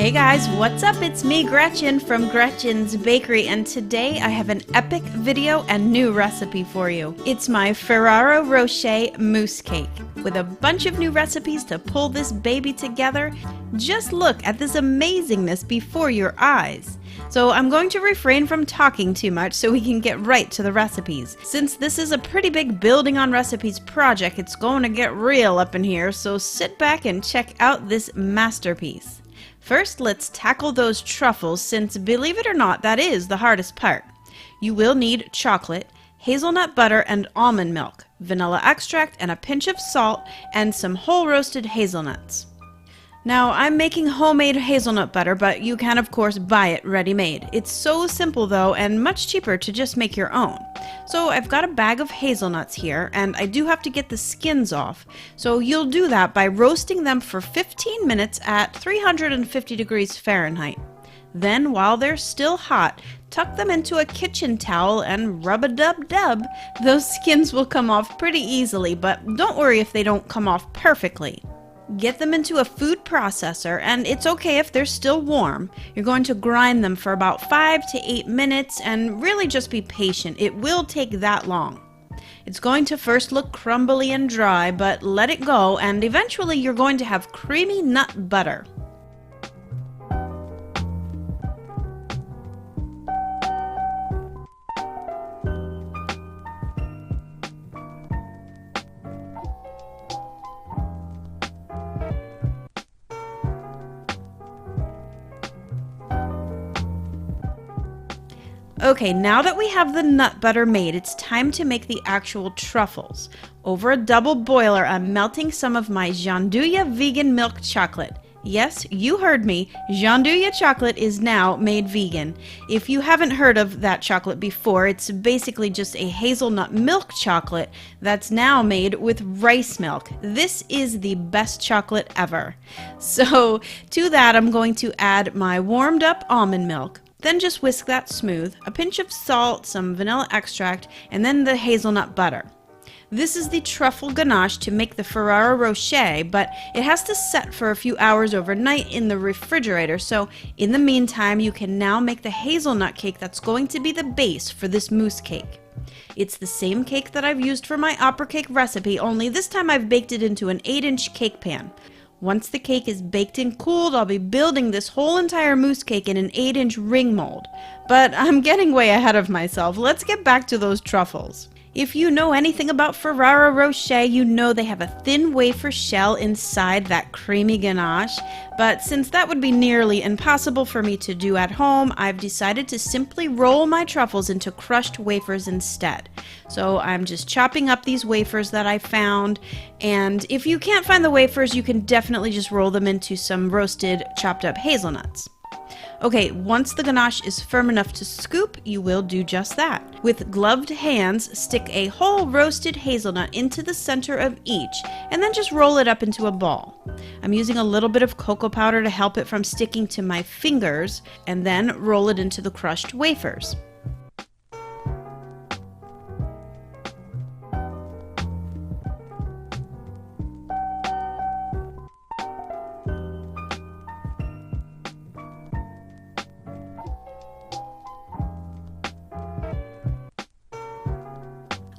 Hey guys, what's up? It's me, Gretchen from Gretchen's Bakery, and today I have an epic video and new recipe for you. It's my Ferrero Rocher Mousse cake. With a bunch of new recipes to pull this baby together, just look at this amazingness before your eyes. So I'm going to refrain from talking too much so we can get right to the recipes. Since this is a pretty big building on recipes project, it's going to get real up in here, so sit back and check out this masterpiece. First, let's tackle those truffles, since believe it or not, that is the hardest part. You will need chocolate, hazelnut butter and almond milk, vanilla extract and a pinch of salt, and some whole roasted hazelnuts. Now, I'm making homemade hazelnut butter, but you can of course buy it ready-made. It's so simple though, and much cheaper to just make your own. So I've got a bag of hazelnuts here, and I do have to get the skins off. So you'll do that by roasting them for 15 minutes at 350 degrees Fahrenheit. Then, while they're still hot, tuck them into a kitchen towel and rub-a-dub-dub. Those skins will come off pretty easily, but don't worry if they don't come off perfectly. Get them into a food processor, and it's okay if they're still warm. You're going to grind them for about 5 to 8 minutes, and really just be patient. It will take that long. It's going to first look crumbly and dry, but let it go, and eventually you're going to have creamy nut butter. Okay, now that we have the nut butter made, it's time to make the actual truffles. Over a double boiler, I'm melting some of my Gianduja vegan milk chocolate. Yes, you heard me. Gianduja chocolate is now made vegan. If you haven't heard of that chocolate before, it's basically just a hazelnut milk chocolate that's now made with rice milk. This is the best chocolate ever. So to that, I'm going to add my warmed up almond milk. Then just whisk that smooth, a pinch of salt, some vanilla extract, and then the hazelnut butter. This is the truffle ganache to make the Ferrero Rocher, but it has to set for a few hours overnight in the refrigerator, so in the meantime you can now make the hazelnut cake that's going to be the base for this mousse cake. It's the same cake that I've used for my opera cake recipe, only this time I've baked it into an 8-inch cake pan. Once the cake is baked and cooled, I'll be building this whole entire mousse cake in an 8-inch ring mold. But I'm getting way ahead of myself. Let's get back to those truffles. If you know anything about Ferrero Rocher, you know they have a thin wafer shell inside that creamy ganache. But since that would be nearly impossible for me to do at home, I've decided to simply roll my truffles into crushed wafers instead. So I'm just chopping up these wafers that I found, and if you can't find the wafers, you can definitely just roll them into some roasted, chopped up hazelnuts. Okay, once the ganache is firm enough to scoop, you will do just that. With gloved hands, stick a whole roasted hazelnut into the center of each, and then just roll it up into a ball. I'm using a little bit of cocoa powder to help it from sticking to my fingers, and then roll it into the crushed wafers.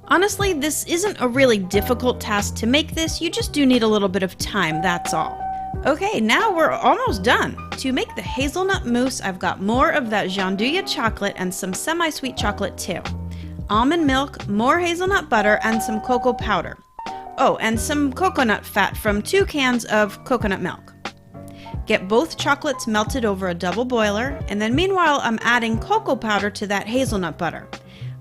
Honestly, this isn't a really difficult task to make this, you just do need a little bit of time, that's all. Okay, now we're almost done. To make the hazelnut mousse, I've got more of that Gianduja chocolate and some semi-sweet chocolate too. Almond milk, more hazelnut butter, and some cocoa powder. Oh, and some coconut fat from 2 cans of coconut milk. Get both chocolates melted over a double boiler, and then meanwhile I'm adding cocoa powder to that hazelnut butter.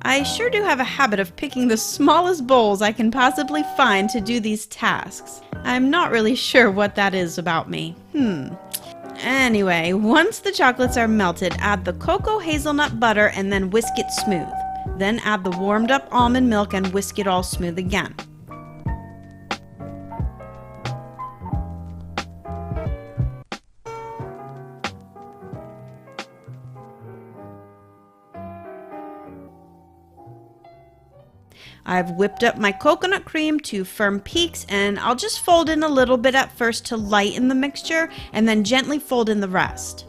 I sure do have a habit of picking the smallest bowls I can possibly find to do these tasks. I'm not really sure what that is about me. Anyway, once the chocolates are melted, add the cocoa hazelnut butter and then whisk it smooth. Then add the warmed up almond milk and whisk it all smooth again. I've whipped up my coconut cream to firm peaks, and I'll just fold in a little bit at first to lighten the mixture and then gently fold in the rest.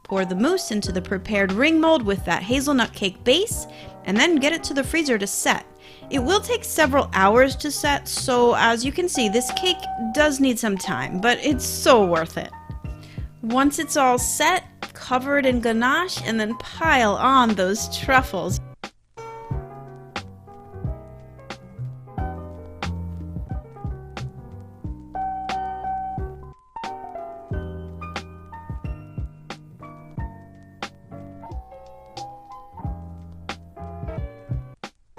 Pour the mousse into the prepared ring mold with that hazelnut cake base, and then get it to the freezer to set. It will take several hours to set, so as you can see, this cake does need some time, but it's so worth it. Once it's all set, cover it in ganache and then pile on those truffles.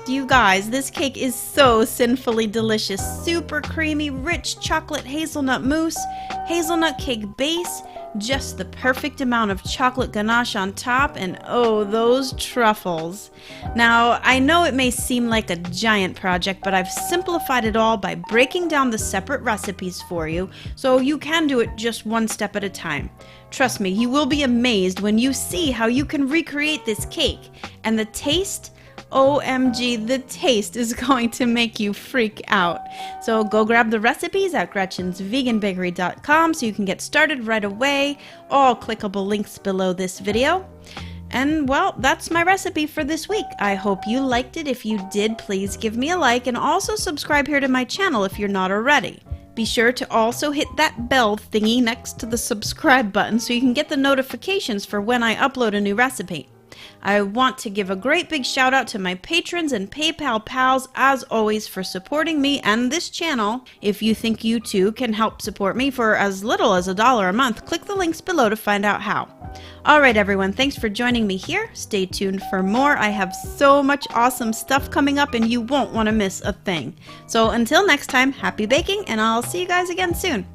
You guys, this cake is so sinfully delicious. Super creamy, rich chocolate hazelnut mousse, hazelnut cake base, just the perfect amount of chocolate ganache on top, and oh, those truffles. Now, I know it may seem like a giant project, but I've simplified it all by breaking down the separate recipes for you, so you can do it just one step at a time. Trust me, you will be amazed when you see how you can recreate this cake, and the taste, OMG, the taste is going to make you freak out. So go grab the recipes at gretchensveganbakery.com so you can get started right away. All clickable links below this video. And well, that's my recipe for this week. I hope you liked it. If you did, please give me a like and also subscribe here to my channel if you're not already. Be sure to also hit that bell thingy next to the subscribe button so you can get the notifications for when I upload a new recipe. I want to give a great big shout out to my patrons and PayPal pals as always for supporting me and this channel. If you think you too can help support me for as little as $1 a month, click the links below to find out how. Alright everyone, thanks for joining me here. Stay tuned for more. I have so much awesome stuff coming up and you won't want to miss a thing. So until next time, happy baking and I'll see you guys again soon.